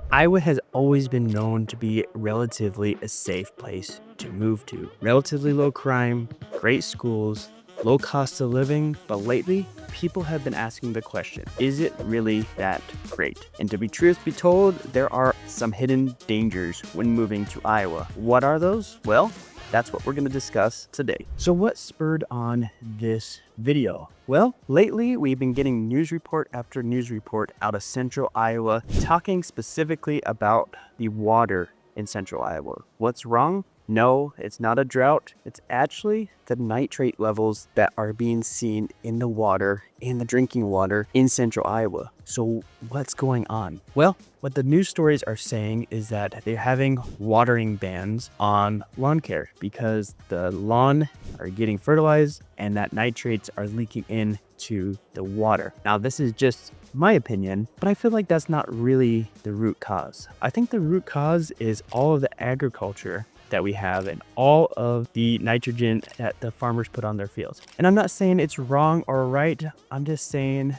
Iowa has always been known to be relatively a safe place to move to. Relatively low crime, great schools, low cost of living, but lately, people have been asking the question, is it really that great? And to be truth be told, there are some hidden dangers when moving to Iowa. What are those? Well, that's what we're going to discuss today. So what spurred on this video? Well, lately we've been getting news report after news report out of central Iowa talking specifically about the water in central Iowa. What's wrong? No, it's not a drought. It's actually the nitrate levels that are being seen in the water, in the drinking water in central Iowa. So what's going on? Well, what the news stories are saying is that they're having watering bans on lawn care because the lawn are getting fertilized and that nitrates are leaking into the water. Now, this is just my opinion, but I feel like that's not really the root cause. I think the root cause is all of the agriculture that we have and all of the nitrogen that the farmers put on their fields. And I'm not saying it's wrong or right. I'm just saying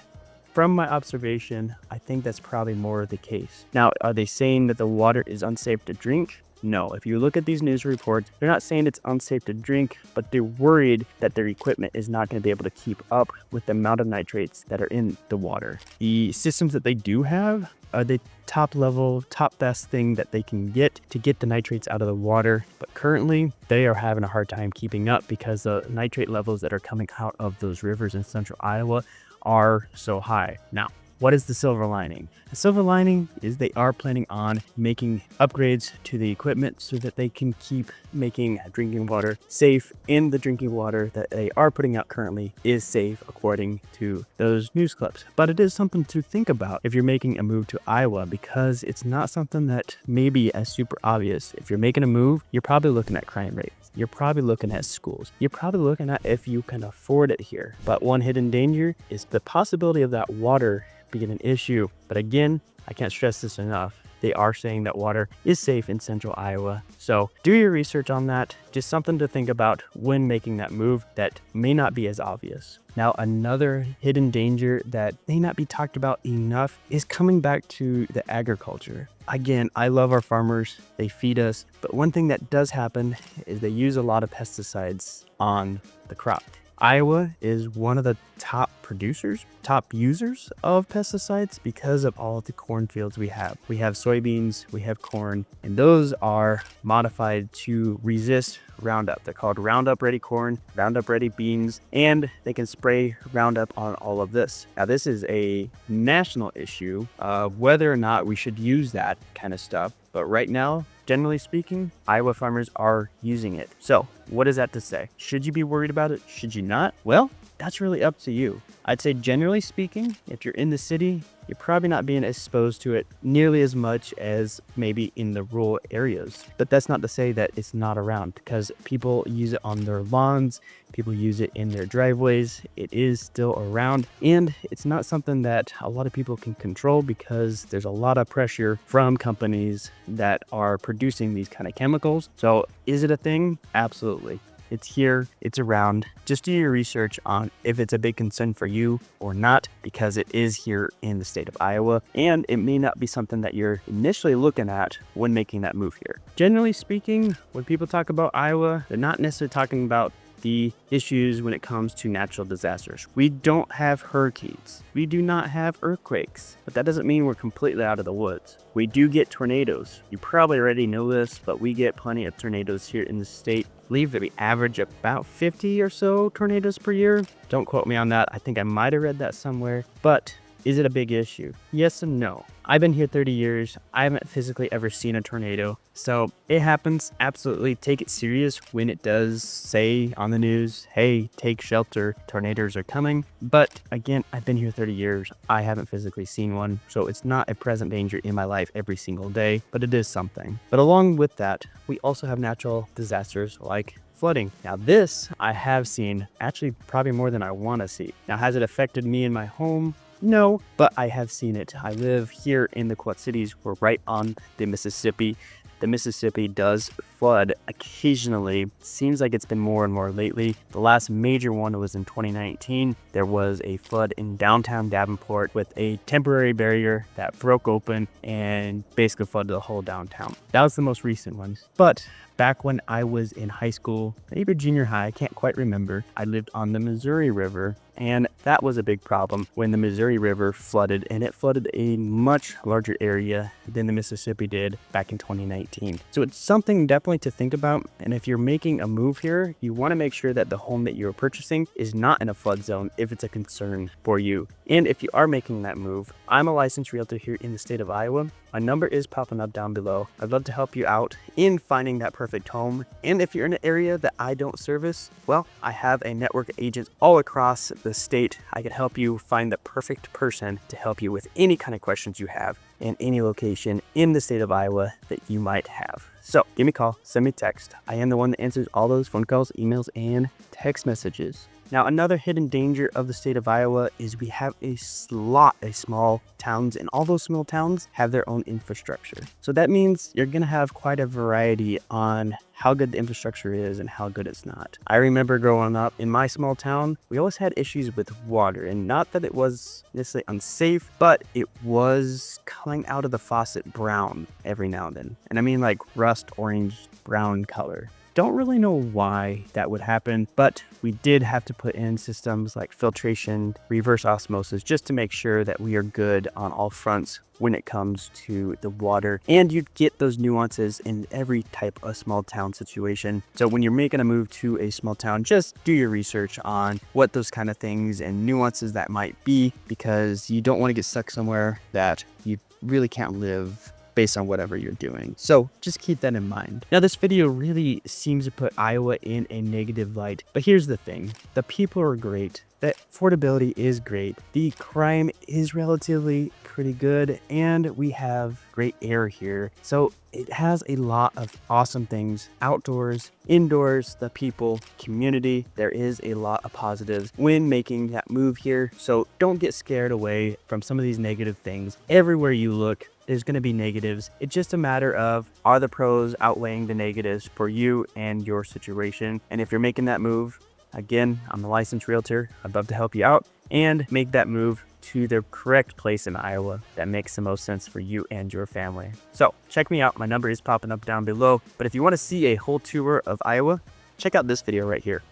from my observation, I think that's probably more the case. Now, are they saying that the water is unsafe to drink? No. If you look at these news reports, they're not saying it's unsafe to drink, but they're worried that their equipment is not going to be able to keep up with the amount of nitrates that are in the water. The systems that they do have are the top level, top best thing that they can get to get the nitrates out of the water. But currently, they are having a hard time keeping up because the nitrate levels that are coming out of those rivers in central Iowa are so high. Now, what is the silver lining? The silver lining is they are planning on making upgrades to the equipment so that they can keep making drinking water safe, and the drinking water that they are putting out currently is safe according to those news clips. But it is something to think about if you're making a move to Iowa, because it's not something that may be as super obvious. If you're making a move, you're probably looking at crime rates. You're probably looking at schools. You're probably looking at if you can afford it here. But one hidden danger is the possibility of that water being an issue. But again, I can't stress this enough. They are saying that water is safe in central Iowa. So do your research on that. Just something to think about when making that move that may not be as obvious. Now, another hidden danger that may not be talked about enough is coming back to the agriculture. Again, I love our farmers. They feed us. But one thing that does happen is they use a lot of pesticides on the crop. Iowa is one of the top producers, top users of pesticides because of all of the cornfields we have. We have soybeans, we have corn, and those are modified to resist Roundup. They're called Roundup Ready corn, Roundup Ready beans, and they can spray Roundup on all of this. Now, this is a national issue of whether or not we should use that kind of stuff. But right now, generally speaking, Iowa farmers are using it. So what is that to say? Should you be worried about it? Should you not? Well, that's really up to you. I'd say generally speaking, if you're in the city, you're probably not being exposed to it nearly as much as maybe in the rural areas. But that's not to say that it's not around, because people use it on their lawns, people use it in their driveways. It is still around, and it's not something that a lot of people can control because there's a lot of pressure from companies that are producing these kind of chemicals. So is it a thing? Absolutely. It's here, it's around. Just do your research on if it's a big concern for you or not, because it is here in the state of Iowa, and it may not be something that you're initially looking at when making that move here. Generally speaking, when people talk about Iowa, they're not necessarily talking about the issues when it comes to natural disasters. We don't have hurricanes. We do not have earthquakes, but that doesn't mean we're completely out of the woods. We do get tornadoes. You probably already know this, but we get plenty of tornadoes here in the state. I believe that we average about 50 or so tornadoes per year. Don't quote me on that. I think I might have read that somewhere, but is it a big issue? Yes and no. I've been here 30 years. I haven't physically ever seen a tornado. So it happens. Absolutely take it serious when it does say on the news, hey, take shelter, tornadoes are coming. But again, I've been here 30 years. I haven't physically seen one. So it's not a present danger in my life every single day, but it is something. But along with that, we also have natural disasters like flooding. Now this I have seen actually probably more than I want to see. Now, has it affected me in my home? No, but I have seen it. I live here in the Quad Cities. We're right on the Mississippi. the Mississippi does flood occasionally. Seems like it's been more and more lately. The last major one was in 2019. There was a flood in downtown Davenport with a temporary barrier that broke open and basically flooded the whole downtown. That was the most recent one. But back when I was in high school, maybe junior high, I can't quite remember, I lived on the Missouri River, and that was a big problem when the Missouri River flooded, and it flooded a much larger area than the Mississippi did back in 2019. So it's something definitely to think about, and if you're making a move here, you want to make sure that the home that you're purchasing is not in a flood zone if it's a concern for you. And if you are making that move, I'm a licensed realtor here in the state of Iowa. My number is popping up down below. I'd love to help you out in finding that perfect home. And if you're in an area that I don't service, well, I have a network of agents all across the state. I can help you find the perfect person to help you with any kind of questions you have in any location in the state of Iowa that you might have. So give me a call, send me a text. I am the one that answers all those phone calls, emails, and text messages. Now, another hidden danger of the state of Iowa is we have a lot of small towns, and all those small towns have their own infrastructure. So that means you're going to have quite a variety on how good the infrastructure is and how good it's not. I remember growing up in my small town, we always had issues with water, and not that it was necessarily unsafe, but it was coming out of the faucet brown every now and then. And I mean like rust, orange, brown color. Don't really know why that would happen, but we did have to put in systems like filtration, reverse osmosis, just to make sure that we are good on all fronts when it comes to the water. And you get those nuances in every type of small town situation. So when you're making a move to a small town, just do your research on what those kind of things and nuances that might be, because you don't want to get stuck somewhere that you really can't live based on whatever you're doing. So just keep that in mind. Now, this video really seems to put Iowa in a negative light, but here's the thing. The people are great. The affordability is great. The crime is relatively pretty good, and we have great air here. So it has a lot of awesome things outdoors, indoors, the people, community. There is a lot of positives when making that move here. So don't get scared away from some of these negative things. Everywhere you look, there's going to be negatives. It's just a matter of, are the pros outweighing the negatives for you and your situation? And if you're making that move, again, I'm a licensed realtor. I'd love to help you out and make that move to the correct place in Iowa that makes the most sense for you and your family. So check me out. My number is popping up down below. But if you want to see a whole tour of Iowa, check out this video right here.